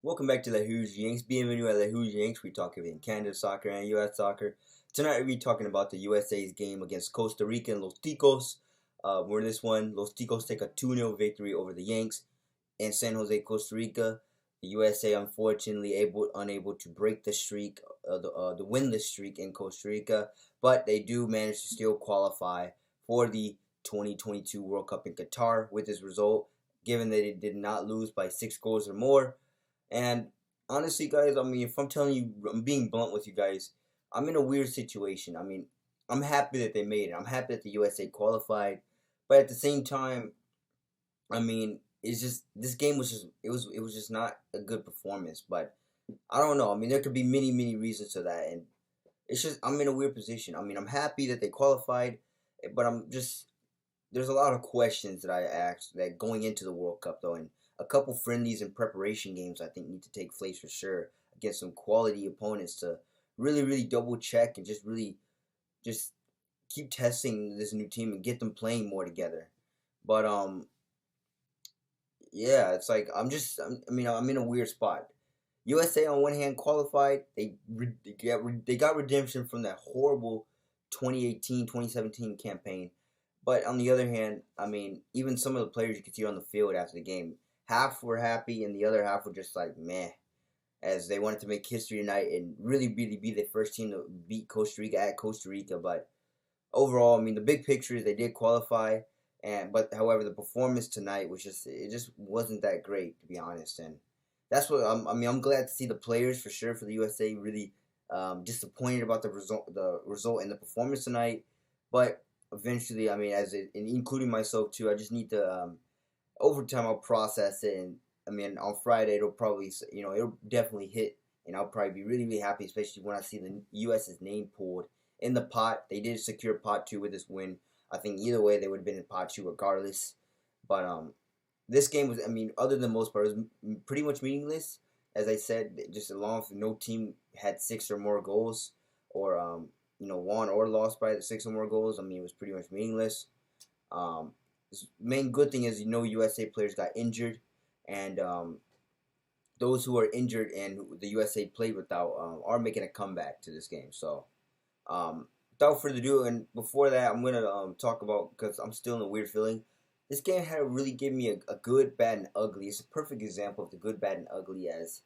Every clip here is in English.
Welcome back to the Huge Yanks. Bienvenue at the Huge Yanks. We talk everything Canada soccer and U.S. soccer. Tonight we'll be talking about the USA's game against Costa Rica and Los Ticos. We're in this one. Los Ticos take a 2-0 victory over the Yanks in San Jose, Costa Rica. The USA unfortunately unable to break the streak, the winless streak in Costa Rica, but they do manage to still qualify for the 2022 World Cup in Qatar with this result, given that it did not lose by 6 goals or more. And honestly, guys, if I'm telling you, I'm being blunt with you guys, I'm in a weird situation. I'm happy that they made it. I'm happy that the USA qualified, but at the same time, it's just this game was just it was just not a good performance. But I don't know. There could be many reasons to that, and it's just I'm in a weird position. I'm happy that they qualified, but there's a lot of questions that I asked that going into the World Cup though, and a couple friendlies and preparation games I think need to take place for sure against some quality opponents to really double check and just keep testing this new team and get them playing more together. But yeah, it's like I'm in a weird spot. USA on one hand qualified, they got redemption from that horrible 2018-2017 campaign. But on the other hand, even some of the players you could see on the field after the game, half were happy and the other half were just like meh, as they wanted to make history tonight and really be the first team to beat Costa Rica at Costa Rica. But overall, the big picture is they did qualify, but however, the performance tonight was just wasn't that great, to be honest. And that's what I'm glad to see the players for sure for the USA really disappointed about the result and the performance tonight, but eventually, including myself too, I just need to overtime. I'll process it, and on Friday it'll probably it'll definitely hit, and I'll probably be really happy, especially when I see the U.S.'s name pulled in the pot. They did secure pot 2 with this win. I think either way they would have been in pot 2 regardless. But this game was, other than most part, it was pretty much meaningless. As I said, just as long as no team had 6 or more goals, or won or lost by 6 or more goals, it was pretty much meaningless. The main good thing is USA players got injured, and those who are injured and who the USA played without are making a comeback to this game. So without further ado, and before that, I'm gonna talk about, because I'm still in a weird feeling. This game had to really give me a good, bad, and ugly. It's a perfect example of the good, bad, and ugly. As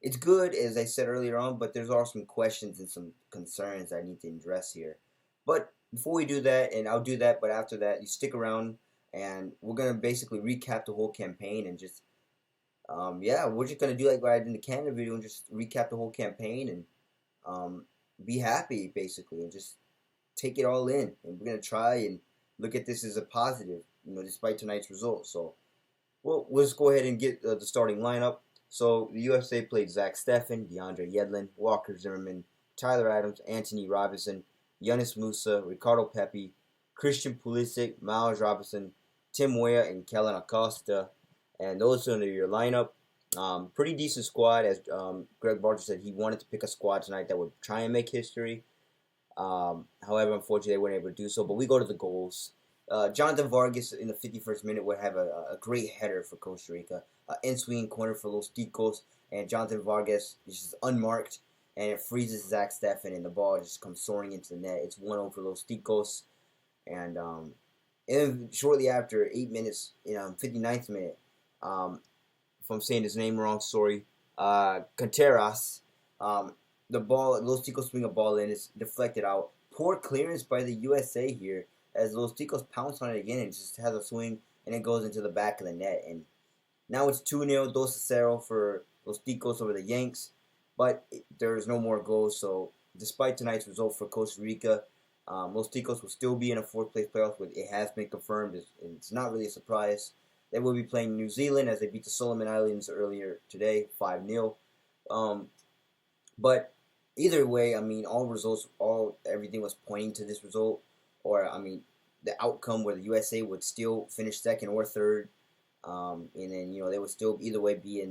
it's good, as I said earlier on, but there's also some questions and some concerns I need to address here. But before we do that, and I'll do that, but after that, you stick around, and we're gonna basically recap the whole campaign and just we're just gonna do like what I did in the Canada video and just recap the whole campaign and be happy basically and just take it all in. And we're gonna try and look at this as a positive, despite tonight's result. So we'll just go ahead and get the starting lineup. So the USA played Zach Steffen, DeAndre Yedlin, Walker Zimmerman, Tyler Adams, Anthony Robinson, Yonis Musa, Ricardo Pepi, Christian Pulisic, Miles Robinson, Tim Weah, and Kellen Acosta. And those are your lineup. Pretty decent squad, as Greg Barger said he wanted to pick a squad tonight that would try and make history. However, unfortunately, they weren't able to do so. But we go to the goals. Jonathan Vargas in the 51st minute would have a great header for Costa Rica. In-swinging corner for Los Ticos, and Jonathan Vargas is just unmarked, and it freezes Zach Steffen, and the ball just comes soaring into the net. It's 1-0 for Los Ticos. And shortly after, 8 minutes, 59th minute, if I'm saying his name wrong, sorry, Contreras, the ball, Los Ticos swing a ball in, it's deflected out. Poor clearance by the USA here, as Los Ticos pounce on it again and just has a swing, and it goes into the back of the net. And now it's 2-0, 2-0 for Los Ticos over the Yanks, but there's no more goals. So despite tonight's result for Costa Rica, Los Ticos will still be in a 4th place playoff. It has been confirmed. It's not really a surprise. They will be playing New Zealand as they beat the Solomon Islands earlier today, 5-0. But either way, all results, everything was pointing to this result, or the outcome where the USA would still finish 2nd or 3rd, and then they would still either way be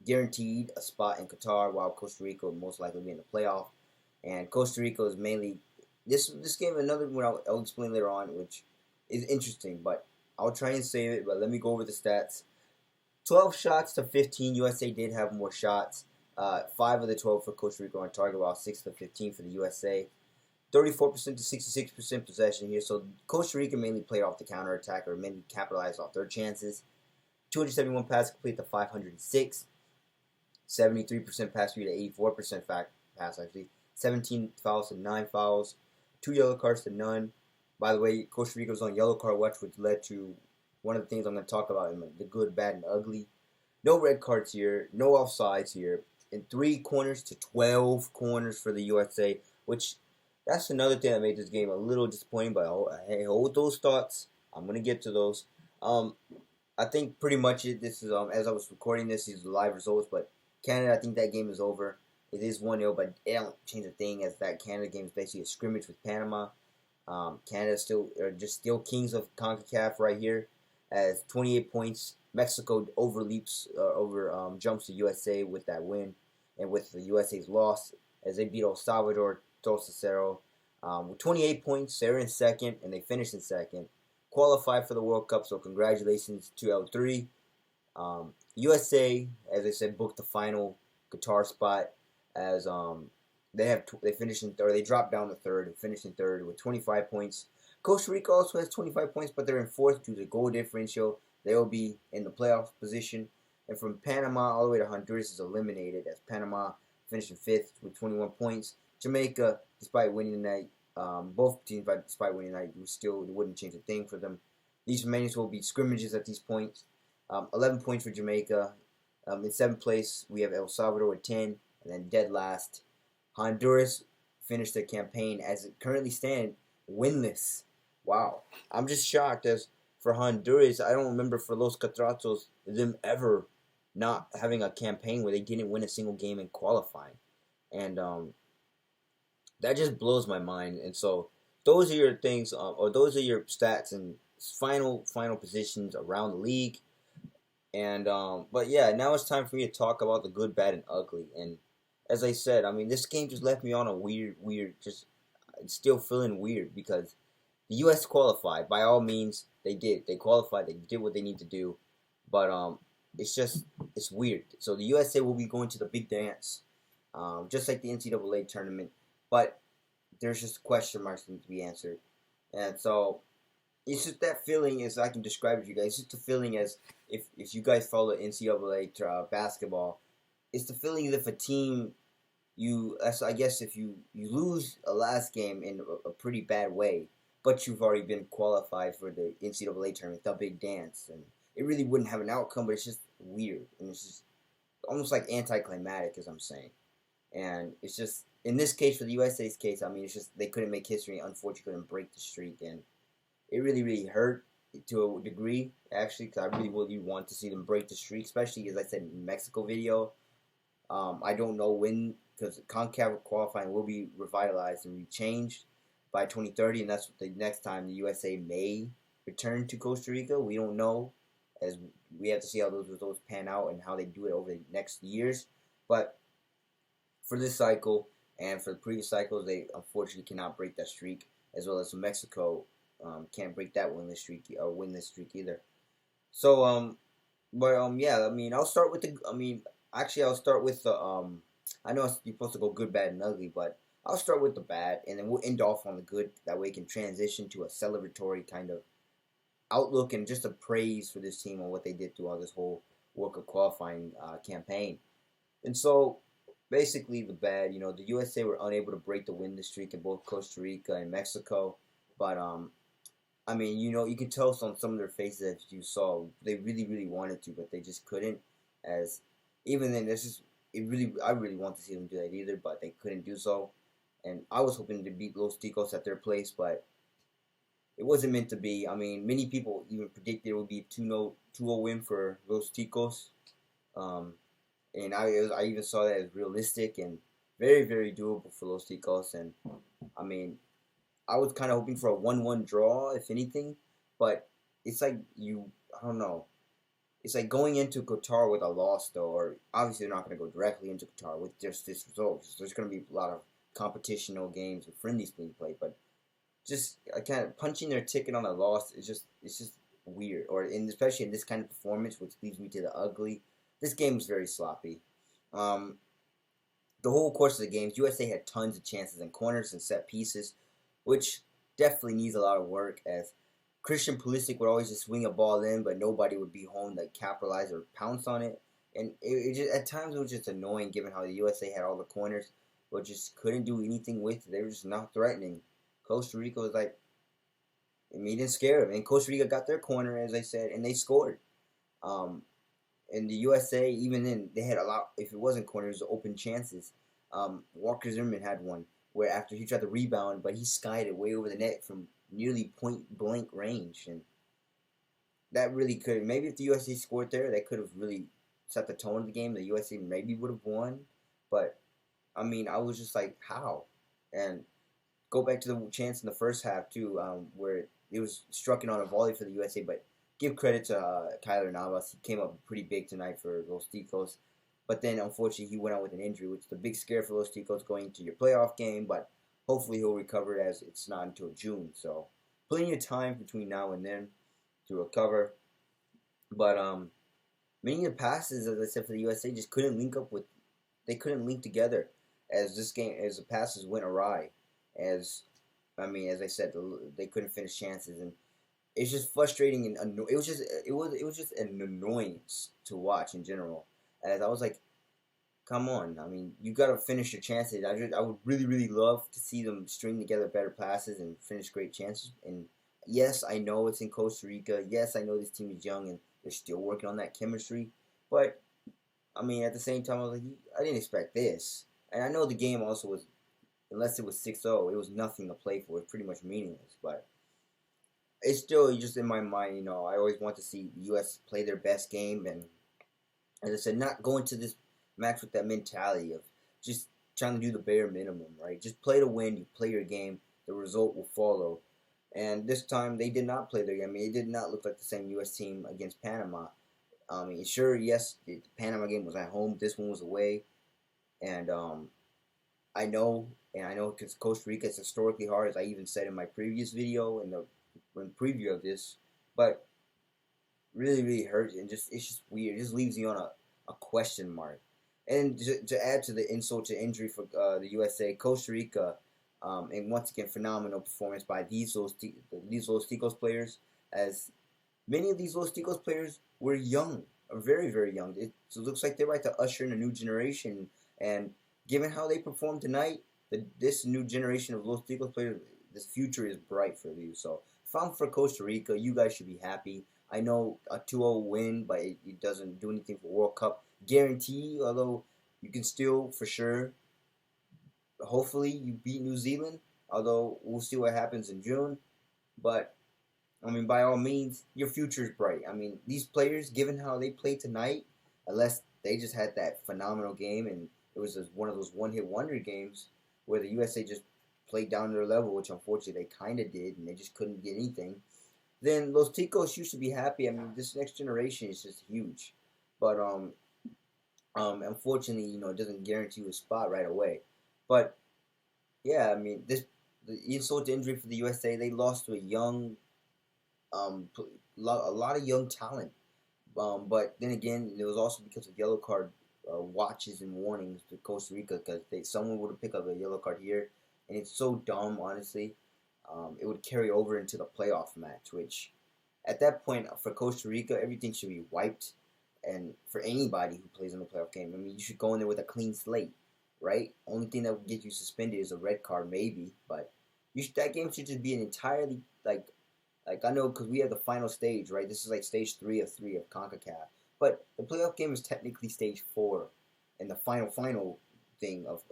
guaranteed a spot in Qatar, while Costa Rica would most likely be in the playoff. And Costa Rica is mainly this game. Another one I'll explain later on, which is interesting, but I'll try and save it. But let me go over the stats. 12 shots to 15. USA did have more shots. 5 of the 12 for Costa Rica on target, while 6 to 15 for the USA. 34% to 66% possession here. So Costa Rica mainly played off the counterattack or mainly capitalized off their chances. 271 passes complete to 506. 73% pass rate to 84% pass actually. 17 fouls to 9 fouls. 2 yellow cards to none. By the way, Costa Rica was on yellow card watch, which led to one of the things I'm going to talk about in the good, bad, and ugly. No red cards here. No offsides here. And 3 corners to 12 corners for the USA, which that's another thing that made this game a little disappointing. But hey, hold those thoughts. I'm going to get to those. I think pretty much this is, as I was recording this, these are live results. But Canada, I think that game is over. It is 1-0, but it don't change a thing, as that Canada game is basically a scrimmage with Panama. Canada still kings of CONCACAF right here, as 28 points. Mexico jumps the USA with that win, and with the USA's loss, as they beat El Salvador 2-0. With 28 points, they're in second, and they finished in second. Qualified for the World Cup, so congratulations to L3. USA, as I said, booked the final Qatar spot, as they finished in third. They dropped down to third and finished in third with 25 points. Costa Rica also has 25 points, but they're in fourth due to goal differential. They will be in the playoff position. And from Panama all the way to Honduras is eliminated, as Panama finished in fifth with 21 points. Jamaica, despite winning tonight, both teams, despite winning tonight, it wouldn't change a thing for them. These remainings will be scrimmages at these points. 11 points for Jamaica. In seventh place, we have El Salvador with 10, and then dead last, Honduras finished their campaign as it currently stands winless. Wow, I'm just shocked, as for Honduras, I don't remember for Los Catratos them ever not having a campaign where they didn't win a single game in qualifying, and that just blows my mind. And so those are your things, or those are your stats and final positions around the league. And but yeah, now it's time for me to talk about the good, bad, and ugly. And as I said, I mean, this game just left me on a weird, just still feeling weird, because the U.S. qualified. By all means, they did. They qualified. They did what they need to do. But it's weird. So the USA will be going to the big dance, just like the NCAA tournament. But there's just question marks that need to be answered. And so it's just that feeling, as I can describe it to you guys. It's just the feeling as if you guys follow NCAA basketball, it's the feeling as if a team, I guess if you lose a last game in a pretty bad way, but you've already been qualified for the NCAA tournament, the big dance, and it really wouldn't have an outcome, but it's just weird, and it's just almost like anticlimactic, as I'm saying. And it's just, in this case, for the USA's case, I mean, it's just they couldn't make history, unfortunately couldn't break the streak, and it really, really hurt to a degree, actually, because I really want to see them break the streak, especially, as I said in the Mexico video. I don't know when, because CONCACAF qualifying will be revitalized and changed by 2030, and that's the next time the USA may return to Costa Rica. We don't know, as we have to see how those results pan out and how they do it over the next years. But for this cycle and for the previous cycles, they unfortunately cannot break that streak, as well as Mexico can't break that winless streak either. So yeah, I mean, I'll start with the I know you're supposed to go good, bad, and ugly, but I'll start with the bad, and then we'll end off on the good. That way, it can transition to a celebratory kind of outlook and just a praise for this team on what they did throughout this whole World Cup qualifying campaign. And so, basically, the bad, the USA were unable to break the winless streak in both Costa Rica and Mexico. But I mean, you can tell on some of their faces, as you saw, they really, really wanted to, but they just couldn't. As even then, I really want to see them do that either, but they couldn't do so. And I was hoping to beat Los Ticos at their place, but it wasn't meant to be. I mean, many people even predicted it would be a 2-0 win for Los Ticos. And I even saw that as realistic and very, very doable for Los Ticos. And, I mean, I was kind of hoping for a 1-1 draw, if anything. But it's like I don't know. It's like going into Qatar with a loss, though. Or obviously they're not going to go directly into Qatar with just this result. There's going to be a lot of competitional games and friendlies being played. But just kind of punching their ticket on a loss, it's just weird, especially in this kind of performance, which leads me to the ugly. This game was very sloppy. Um, the whole course of the games, USA had tons of chances in corners and set pieces, which definitely needs a lot of work. As Christian Pulisic would always just swing a ball in, but nobody would be home to capitalize or pounce on it. And it just, at times it was just annoying, given how the USA had all the corners, but just couldn't do anything with it. They were just not threatening. Costa Rica was like, I mean, it didn't scare them. And Costa Rica got their corner, as I said, and they scored. Um, and the USA, even then, they had a lot. If it wasn't corners, open chances. Walker Zimmerman had one where after he tried to rebound, but he skied it way over the net from nearly point blank range, and that really could. Maybe if the USA scored there, that could have really set the tone of the game. The USA maybe would have won, but I mean, I was just like, how? And go back to the chance in the first half too, where it was struck in on a volley for the USA, but give credit to Kyler Navas. He came up pretty big tonight for Los Ticos. But then, unfortunately, he went out with an injury, which is a big scare for Los Ticos going into your playoff game. But hopefully he'll recover, as it's not until June. So plenty of time between now and then to recover. But many of the passes, as I said, for the USA just couldn't link up with. They couldn't link together as the passes went awry. As I said, they couldn't finish chances, and it's just frustrating and it was just an annoyance to watch in general. As I was like, come on, I mean, you got to finish your chances. I would really really love to see them string together better passes and finish great chances. And yes, I know it's in Costa Rica. Yes, I know this team is young and they're still working on that chemistry. But I mean, at the same time, I was like, I didn't expect this. And I know the game also was, unless it was 6-0, it was nothing to play for. It's pretty much meaningless. But it's still just in my mind, I always want to see the U.S. play their best game. And as I said, not go into this match with that mentality of just trying to do the bare minimum, right? Just play to win. You play your game. The result will follow. And this time, they did not play their game. I mean, it did not look like the same U.S. team against Panama. I mean, sure, yes, the Panama game was at home. This one was away. And I know because Costa Rica is historically hard, as I even said in my previous video in preview of this, but really, really hurts, and it's just weird. It just leaves you on a question mark. And to add to the insult to injury for the USA, Costa Rica, and once again, phenomenal performance by these Los Ticos players, as many of these Los Ticos players were young, very, very young. It looks like they're about to usher in a new generation, and given how they performed tonight, this new generation of Los Ticos players, this future is bright for you. So if I'm for Costa Rica, you guys should be happy. I know a 2-0 win, but it doesn't do anything for World Cup guarantee, although you can still, for sure, hopefully you beat New Zealand, although we'll see what happens in June. But, I mean, by all means, your future is bright. I mean, these players, given how they played tonight, unless they just had that phenomenal game and it was one of those one-hit wonder games where the USA just played down to their level, which unfortunately they kind of did, and they just couldn't get anything, then Los Ticos, you should be happy. I mean, this next generation is just huge. But unfortunately, it doesn't guarantee you a spot right away. But yeah, I mean, the insult to injury for the USA, they lost to a young, a lot of young talent. But then again, it was also because of yellow card watches and warnings to Costa Rica, because someone would have picked up a yellow card here, and it's so dumb, honestly. It would carry over into the playoff match, which at that point for Costa Rica, everything should be wiped. And for anybody who plays in the playoff game, I mean, you should go in there with a clean slate, right? Only thing that would get you suspended is a red card, maybe. But that game should just be an entirely like I know, because we have the final stage, right? This is like stage 3 of CONCACAF. But the playoff game is technically stage 4, and the final thing of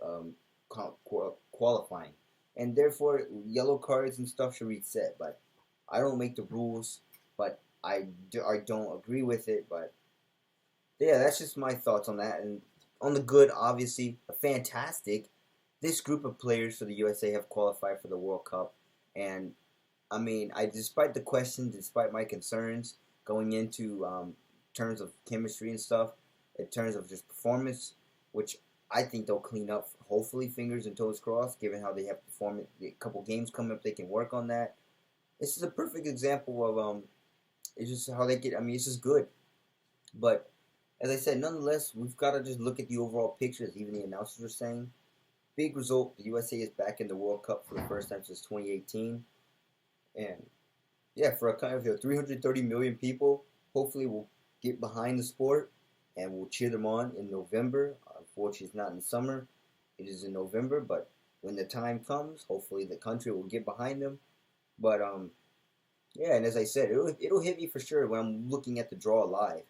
qualifying. And therefore, yellow cards and stuff should reset. But I don't make the rules, but I don't agree with it. But yeah, that's just my thoughts on that. And on the good, obviously, fantastic. This group of players for the USA have qualified for the World Cup. And I mean, despite the questions, despite my concerns going into terms of chemistry and stuff, in terms of just performance, which I think they'll clean up, hopefully, fingers and toes crossed, given how they have performed. A couple games coming up, they can work on that. This is a perfect example of it's just how they get. I mean, it's just good. But as I said, nonetheless, we've got to just look at the overall picture, as even the announcers were saying. Big result: the USA is back in the World Cup for the first time since 2018, and yeah, for a country of 330 million people, hopefully we'll get behind the sport and we'll cheer them on in November. Unfortunately, it's not in the summer; it is in November. But when the time comes, hopefully the country will get behind them. But yeah, and as I said, it'll hit me for sure when I'm looking at the draw live.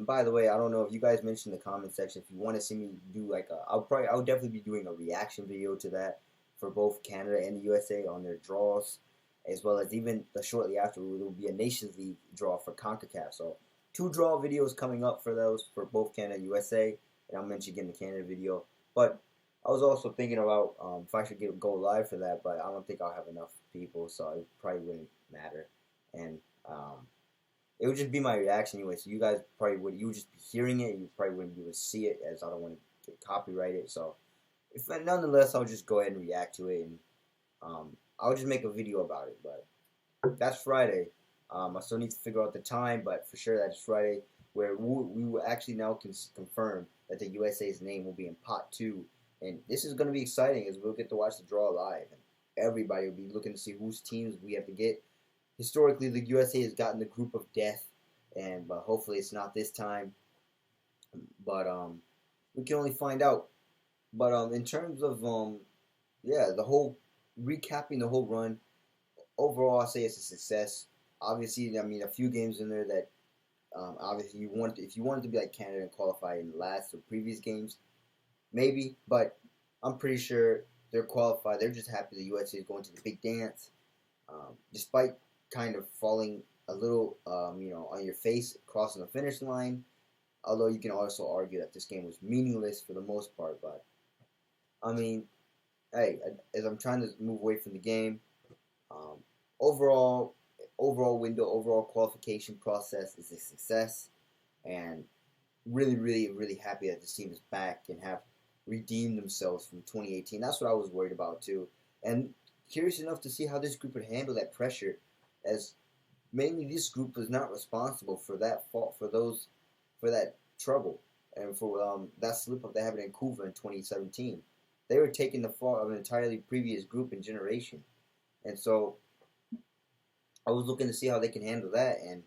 By the way, I don't know if you guys mentioned in the comment section if you want to see me do like I'll definitely be doing a reaction video to that for both Canada and the USA on their draws, as well as even shortly after there will be a Nations League draw for CONCACAF. So 2 draw videos coming up for those for both Canada and USA, and I'll mention again the Canada video. But I was also thinking about if I should go live for that, but I don't think I'll have enough people, so it probably wouldn't matter. And it would just be my reaction anyway. So you guys probably would just be hearing it. You probably wouldn't be able to see it, as I don't want to get copyrighted. So if nonetheless, I'll just go ahead and react to it, and I'll just make a video about it. But that's Friday. I still need to figure out the time, but for sure that's Friday, where we will actually now confirm that the USA's name will be in pot 2. And this is going to be exciting, as we'll get to watch the draw live. And everybody will be looking to see whose teams we have to get. Historically, the USA has gotten the group of death, but hopefully it's not this time. But we can only find out. But in terms of yeah, the whole recapping the whole run, overall, I say it's a success. Obviously, I mean, a few games in there that obviously if you wanted to be like Canada and qualify in the last or previous games, maybe. But I'm pretty sure they're qualified. They're just happy the USA is going to the big dance, despite kind of falling a little, on your face crossing the finish line. Although you can also argue that this game was meaningless for the most part. But I mean, hey, as I'm trying to move away from the game, um, overall overall qualification process is a success, and really happy that this team is back and have redeemed themselves from 2018. That's what I was worried about too, and curious enough to see how this group would handle that pressure, as mainly this group was not responsible for that fault, for that trouble, and for that slip up that happened in Cuba in 2017. They were taking the fault of an entirely previous group and generation, and so I was looking to see how they can handle that. And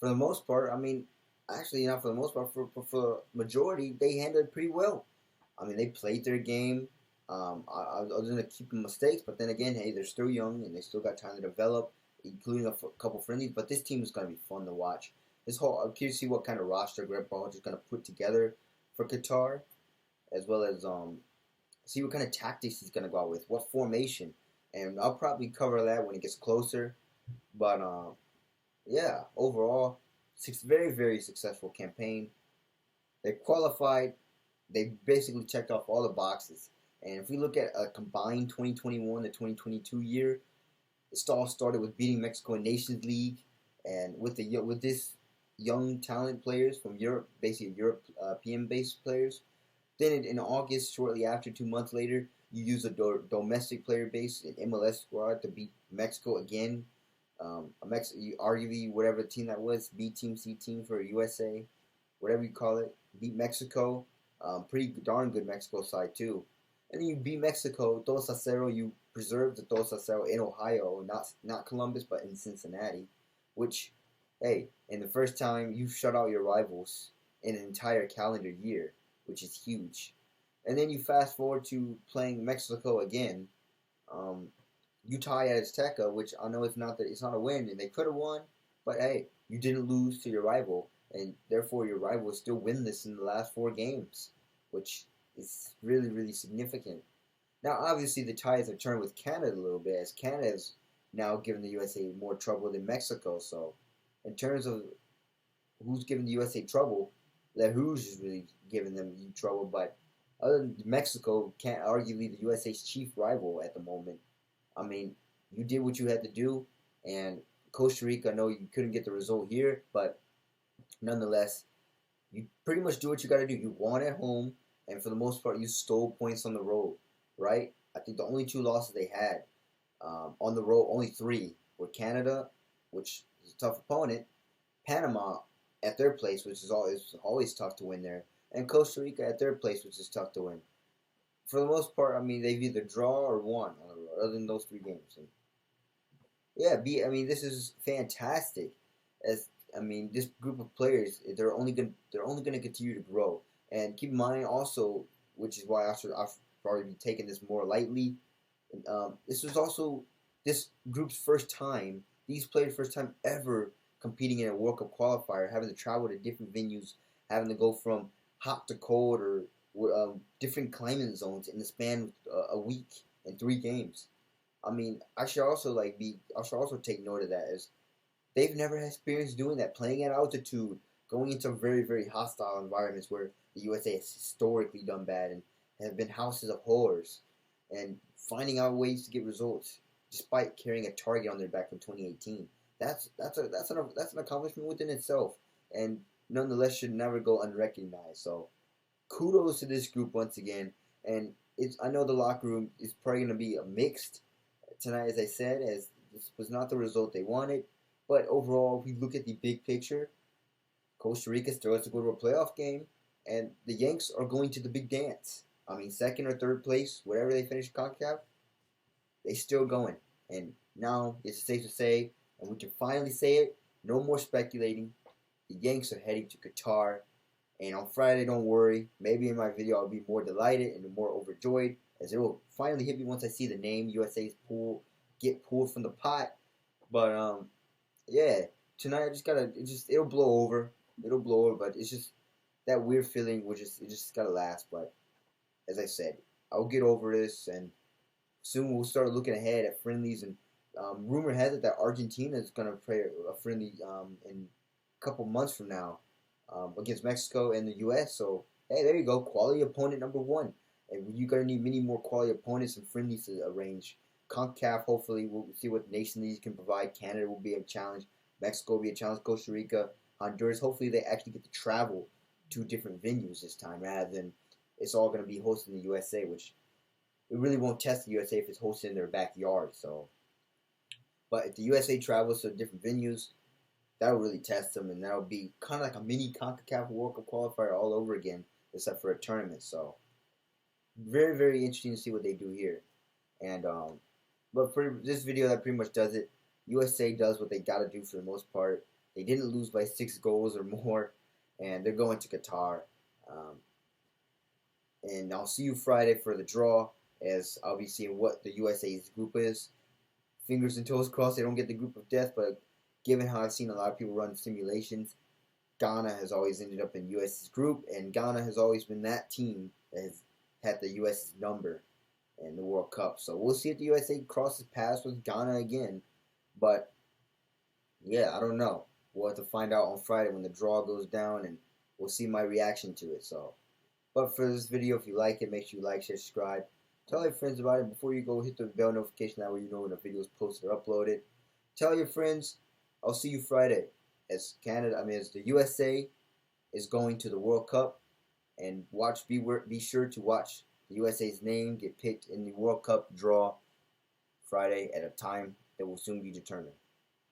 for the most part, I mean, actually not for the most part, for majority, they handled it pretty well. I mean, they played their game. I was going to keep them mistakes, but then again, hey, they're still young and they still got time to develop, including a couple friendlies. But this team is going to be fun to watch. I'm curious to see what kind of roster Greg Berhalter is going to put together for Qatar, as well as see what kind of tactics he's going to go out with, what formation, and I'll probably cover that when it gets closer. But yeah, overall, very successful campaign. They qualified. They basically checked off all the boxes. And if we look at a combined 2021 to 2022 year, it all started with beating Mexico in Nations League, and with this young talent players from Europe, basically European-based players. Then in August, shortly after, 2 months later, you use a domestic player base in MLS squad to beat Mexico again. Arguably whatever team that was, B team, C team for USA, whatever you call it, beat Mexico. Pretty darn good Mexico side too. And then you beat Mexico 2-0. You preserved the 2-0 in Ohio, not Columbus, but in Cincinnati. Which, hey, in the first time you shut out your rivals in an entire calendar year, which is huge. And then you fast forward to playing Mexico again. You tie at Azteca, which I know it's not a win, and they could have won, but hey, you didn't lose to your rival, and therefore your rival is still winless in the last 4 games, which is really significant. Now, obviously, the tides have turned with Canada a little bit, as Canada has now given the USA more trouble than Mexico. So, in terms of who's giving the USA trouble, La Rouge is really giving them trouble, but other than Mexico, arguably the USA's chief rival at the moment. I mean, you did what you had to do, and Costa Rica, I know you couldn't get the result here, but nonetheless, you pretty much do what you got to do. You won at home, and for the most part, you stole points on the road, right? I think the only 2 losses they had on the road, only 3, were Canada, which It's a tough opponent. Panama at their place, which is always tough to win there, and Costa Rica at their place, which is tough to win. For the most part, I mean, they've either draw or won on the road, other than those 3 games. And yeah, I mean, this is fantastic. As I mean, this group of players, they're only gonna continue to grow. And keep in mind also, which is why I'll probably be taking this more lightly. This was also this group's first time. These players' first time ever competing in a World Cup qualifier, having to travel to different venues, having to go from hot to cold or different climate zones in the span of a week and 3 games. I mean, I should also take note of that as they've never had experience doing that, playing at altitude, going into very, very hostile environments where the USA has historically done bad and have been houses of horrors, and finding out ways to get results despite carrying a target on their back from 2018. That's an accomplishment within itself, and nonetheless should never go unrecognized. So kudos to this group once again, and I know the locker room is probably going to be a mixed tonight, as I said, as this was not the result they wanted. But overall, if we look at the big picture, Costa Rica still has to go to a playoff game, and the Yanks are going to the big dance. I mean, second or third place, whatever they finish CONCACAF, they still going. And now it's safe to say, and we can finally say it, no more speculating. The Yanks are heading to Qatar. And on Friday, don't worry, maybe in my video I'll be more delighted and more overjoyed, as it will finally hit me once I see the name USA's get pulled from the pot. But yeah, tonight I just gotta it'll blow over. It'll blow over, but it's just that weird feeling it just gotta last. But as I said, I'll get over this, and soon we'll start looking ahead at friendlies. And rumor has it that Argentina is gonna play a friendly in a couple months from now against Mexico and the U.S. So hey, there you go, quality opponent number one. And you're gonna need many more quality opponents and friendlies to arrange. CONCACAF, hopefully, we'll see what nation these can provide. Canada will be a challenge. Mexico will be a challenge. Costa Rica, Honduras. Hopefully, they actually get to travel to different venues this time rather than it's all going to be hosted in the USA, which it really won't test the USA if it's hosted in their backyard. So, but if the USA travels to different venues, that'll really test them, and that'll be kind of like a mini CONCACAF World Cup qualifier all over again, except for a tournament. So, very, very interesting to see what they do here. And but for this video, that pretty much does it. USA does what they got to do for the most part. They didn't lose by 6 goals or more, and they're going to Qatar. And I'll see you Friday for the draw, as I'll be seeing what the USA's group is. Fingers and toes crossed they don't get the group of death, but given how I've seen a lot of people run simulations, Ghana has always ended up in US's group, and Ghana has always been that team that has had the US's number in the World Cup. So we'll see if the USA crosses paths with Ghana again. But yeah, I don't know. We'll have to find out on Friday when the draw goes down, and we'll see my reaction to it. So, but for this video, if you like it, make sure you like, share, subscribe. Tell your friends about it. Before you go, hit the bell notification that way you know when a video is posted or uploaded. Tell your friends. I'll see you Friday as the USA is going to the World Cup, and be sure to watch the USA's name get picked in the World Cup draw Friday at a time that will soon be determined.